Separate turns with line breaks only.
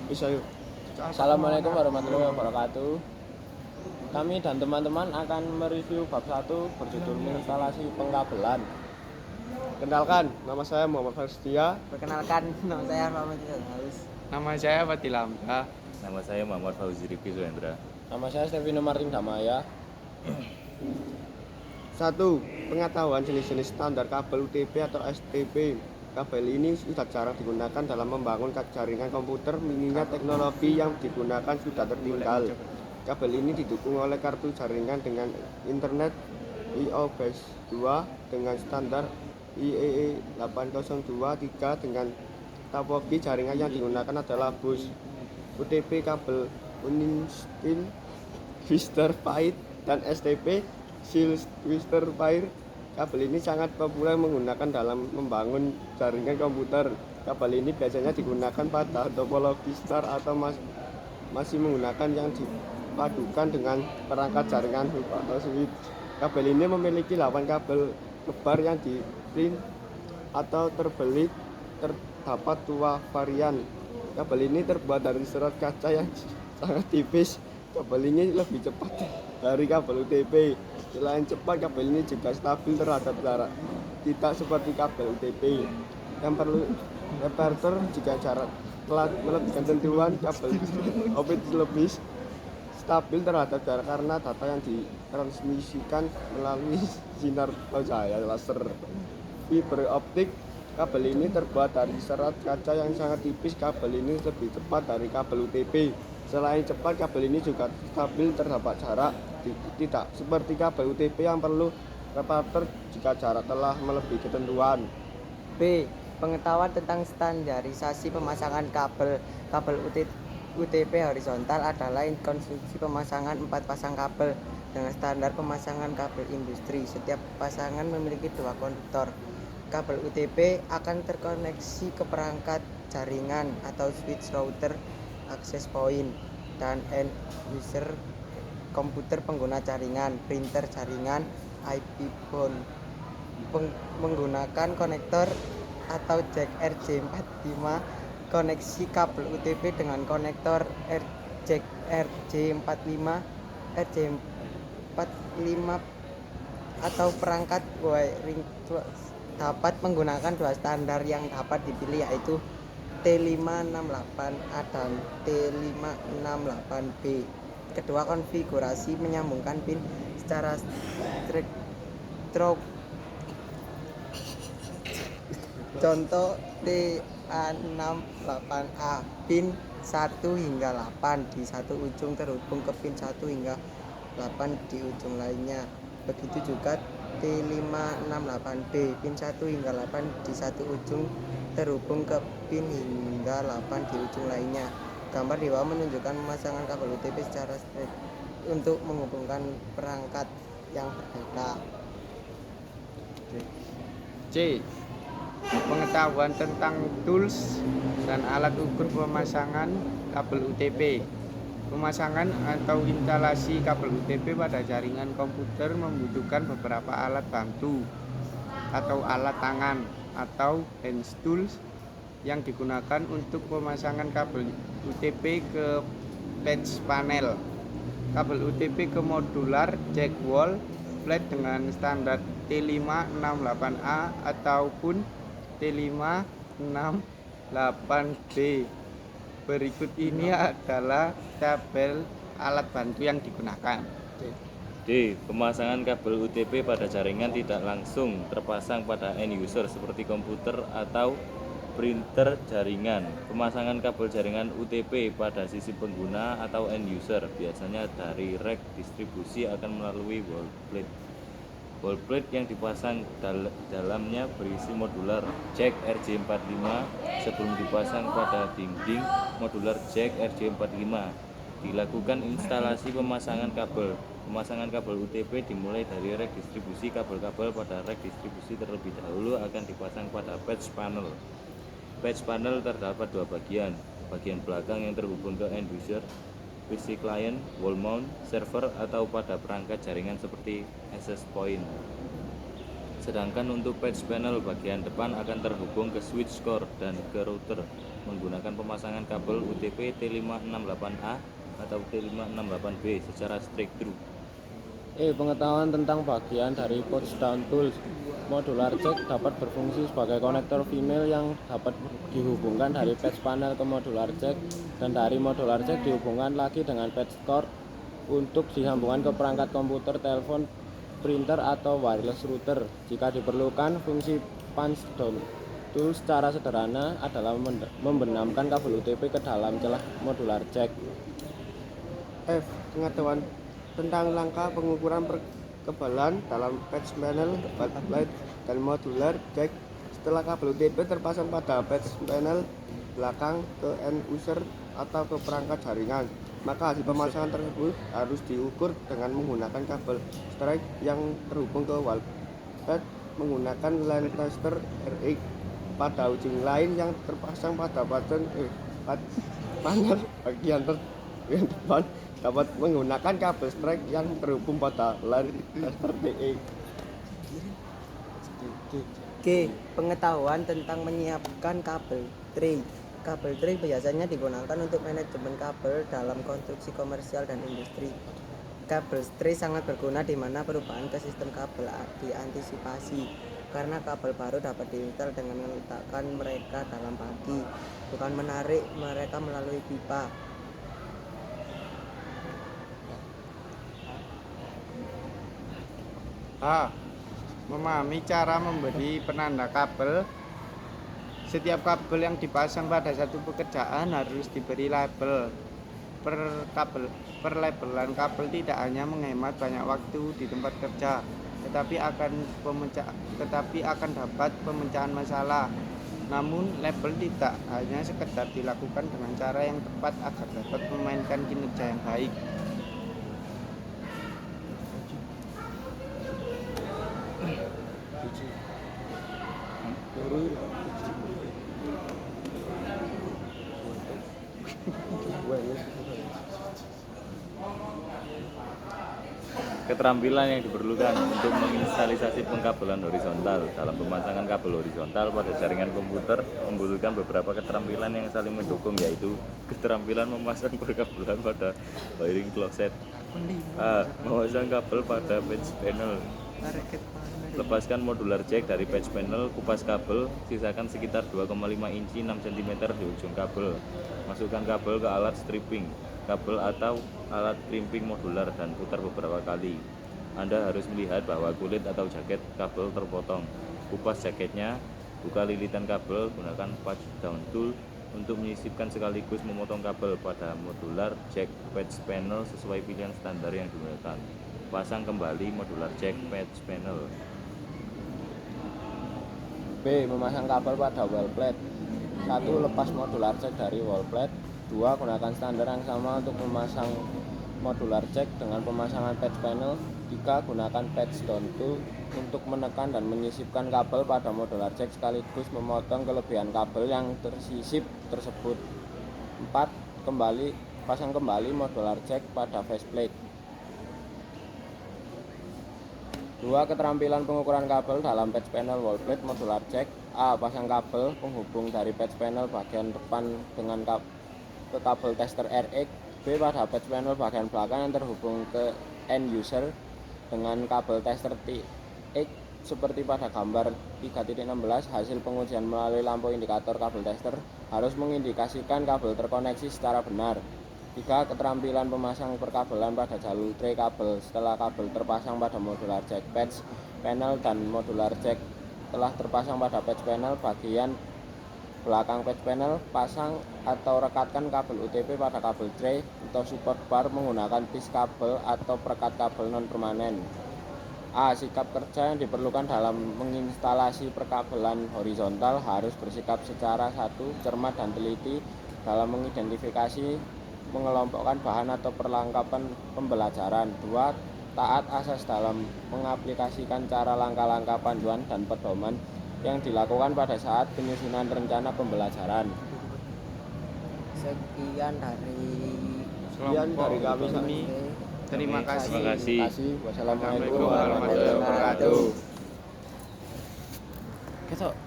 Bisa yuk.
Assalamualaikum warahmatullahi wabarakatuh. Kami dan teman-teman akan mereview bab 1 berjudul instalasi pengkabelan.
Kenalkan, nama saya Muhammad Farstia.
Perkenalkan, nama saya Muhammad Haus.
Nama saya Fadil Hamka.
Nama saya Muhammad Fauzi Rifki Suhendra.
Nama saya Stevino Martin Damaya.
1. Pengetahuan jenis-jenis standar kabel UTP atau STP. Kabel ini sudah jarang digunakan dalam membangun jaringan komputer, mengingat teknologi yang digunakan sudah tertinggal. Kabel ini didukung oleh kartu jaringan dengan internet IO-2 dengan standar IEEE 8023 dengan topografi jaringan yang digunakan adalah bus UTP kabel uninstall Twister Pair dan STP Seal Twister Pair. Kabel ini sangat populer menggunakan dalam membangun jaringan komputer. Kabel ini biasanya digunakan pada topologi star atau masih menggunakan yang dipadukan dengan perangkat jaringan hub atau switch. Kabel ini memiliki 8 kabel lebar yang di-print atau terbeli. Terdapat dua varian. Kabel ini terbuat dari serat kaca yang sangat tipis. Kabel ini lebih cepat dari kabel UTP. Selain cepat, kabel ini juga stabil terhadap jarak, tidak seperti kabel UTP yang perlu repeater. Jika jarak telah melebihi ketentuan, kabel optik lebih stabil terhadap jarak karena data yang ditransmisikan melalui sinar cahaya laser. Fiber optik. Kabel ini terbuat dari serat kaca yang sangat tipis. Kabel ini lebih cepat dari kabel UTP. Selain cepat, kabel ini juga stabil terhadap jarak, tidak seperti kabel UTP yang perlu repeater jika jarak telah melebihi ketentuan.
B. Pengetahuan tentang standarisasi pemasangan kabel UTP horizontal adalah konstruksi pemasangan 4 pasang kabel dengan standar pemasangan kabel industri. Setiap pasangan memiliki 2 konduktor. Kabel UTP akan terkoneksi ke perangkat jaringan atau switch, router, access point, dan end user komputer pengguna jaringan, printer jaringan, IP phone. Menggunakan konektor atau jack RJ45. Koneksi kabel UTP dengan konektor jack RJ45 atau perangkat wiring dapat menggunakan 2 standar yang dapat dipilih, yaitu T568A dan T568B. Kedua konfigurasi menyambungkan pin secara stroke. Contoh T668A pin 1 hingga 8 di satu ujung terhubung ke pin 1 hingga 8 di ujung lainnya. Begitu juga T568B pin 1 hingga 8 di satu ujung terhubung ke pin hingga 8 di ujung lainnya. Gambar di bawah menunjukkan pemasangan kabel UTP secara straight untuk menghubungkan perangkat yang berbeda.
C. Pengetahuan tentang tools dan alat ukur pemasangan kabel UTP. Pemasangan atau instalasi kabel UTP pada jaringan komputer membutuhkan beberapa alat bantu atau alat tangan atau hand tools yang digunakan untuk pemasangan kabel UTP ke patch panel, kabel UTP ke modular jack wall plate dengan standar T568A ataupun T568B. Berikut ini adalah tabel alat bantu yang digunakan.
D. Pemasangan kabel UTP pada jaringan tidak langsung terpasang pada end user seperti komputer atau printer jaringan. Pemasangan kabel jaringan UTP pada sisi pengguna atau end user biasanya dari rek distribusi akan melalui wall plate. Wall plate yang dipasang dalamnya berisi modular jack RJ45 sebelum dipasang pada dinding modular jack RJ45. Dilakukan instalasi pemasangan kabel. Pemasangan kabel UTP dimulai dari rek distribusi. Kabel-kabel pada rek distribusi terlebih dahulu akan dipasang pada patch panel. Patch panel terdapat 2 bagian. Bagian belakang yang terhubung ke end user, PC client, wall mount, server atau pada perangkat jaringan seperti access point. Sedangkan untuk patch panel bagian depan akan terhubung ke switch core dan ke router menggunakan pemasangan kabel UTP T568A atau T568B secara straight through.
Pengetahuan tentang bagian dari push down tools. Modular jack dapat berfungsi sebagai konektor female yang dapat dihubungkan dari patch panel ke modular jack, dan dari modular jack dihubungkan lagi dengan patch cord untuk disambungkan ke perangkat komputer, telepon, printer, atau wireless router. Jika diperlukan, fungsi punch down tool secara sederhana adalah membenamkan kabel UTP ke dalam celah modular jack.
F. Pengetahuan tentang langkah pengukuran kekebalan dalam patch panel, backplate, dan modular jack. Setelah kabel UTP terpasang pada patch panel belakang ke end user atau ke perangkat jaringan, maka hasil pemasangan tersebut harus diukur dengan menggunakan kabel strike yang terhubung ke wallplate menggunakan line tester RX pada ujung lain yang terpasang pada panel bagian depan dapat menggunakan kabel strike yang terhubung pada line tester DE.
G. Pengetahuan tentang menyiapkan kabel tray. Kabel tray biasanya digunakan untuk manajemen kabel dalam konstruksi komersial dan industri. Kabel tray sangat berguna di mana perubahan ke sistem kabel diantisipasi, karena kabel baru dapat diinstal dengan meletakkan mereka dalam pagi, bukan menarik mereka melalui pipa.
A. Memahami cara memberi penanda kabel. Setiap kabel yang dipasang pada satu pekerjaan harus diberi label. Perlabelan kabel tidak hanya menghemat banyak waktu di tempat kerja, tetapi akan dapat pemecahan masalah. Namun, label tidak hanya sekedar dilakukan dengan cara yang tepat agar dapat memainkan kinerja yang baik.
Keterampilan yang diperlukan untuk menginstalisasi pengkabelan horizontal. Dalam pemasangan kabel horizontal pada jaringan komputer membutuhkan beberapa keterampilan yang saling mendukung, yaitu keterampilan memasang perkabelan pada wiring closet. A. Memasang kabel pada patch panel. Lepaskan modular jack dari patch panel, kupas kabel, sisakan sekitar 2,5 inci 6 cm di ujung kabel. Masukkan kabel ke alat stripping kabel atau alat crimping modular dan putar beberapa kali. Anda harus melihat bahwa kulit atau jaket kabel terpotong. Kupas jaketnya, buka lilitan kabel, gunakan punch down tool untuk menyisipkan sekaligus memotong kabel pada modular jack patch panel sesuai pilihan standar yang digunakan. Pasang kembali modular jack patch panel.
B. Memasang kabel pada wallplate. 1. Lepas modular jack dari wallplate. 2. Gunakan standar yang sama untuk memasang modular jack dengan pemasangan patch panel. 3. Gunakan patch down tool untuk menekan dan menyisipkan kabel pada modular jack sekaligus memotong kelebihan kabel yang tersisip tersebut. 4. Pasang kembali modular jack pada faceplate. 2. Keterampilan pengukuran kabel dalam patch panel wallplate modular jack. A. Pasang kabel penghubung dari patch panel bagian depan dengan ke kabel tester RX. B. Pada patch panel bagian belakang yang terhubung ke end user dengan kabel tester TX seperti pada gambar 3.16. Hasil pengujian melalui lampu indikator kabel tester harus mengindikasikan kabel terkoneksi secara benar. 3. Keterampilan pemasang perkabelan pada jalur tray kabel. Setelah kabel terpasang pada modular jack patch panel dan modular jack telah terpasang pada patch panel bagian belakang patch panel, pasang atau rekatkan kabel UTP pada kabel tray atau support bar menggunakan piece kabel atau perekat kabel non permanen. A. Sikap kerja yang diperlukan dalam menginstalasi perkabelan horizontal harus bersikap secara 1. Cermat dan teliti dalam mengidentifikasi, mengelompokkan bahan atau perlengkapan pembelajaran. 2. Taat asas dalam mengaplikasikan cara langkah-langkah panduan dan pedoman yang dilakukan pada saat penyusunan rencana pembelajaran.
Sekian dari
kami
ini. Terima kasih.
Terima kasih.
Wassalamualaikum
Warahmatullahi
warahmatullahi wabarakatuh.
wabarakatuh.
Kesok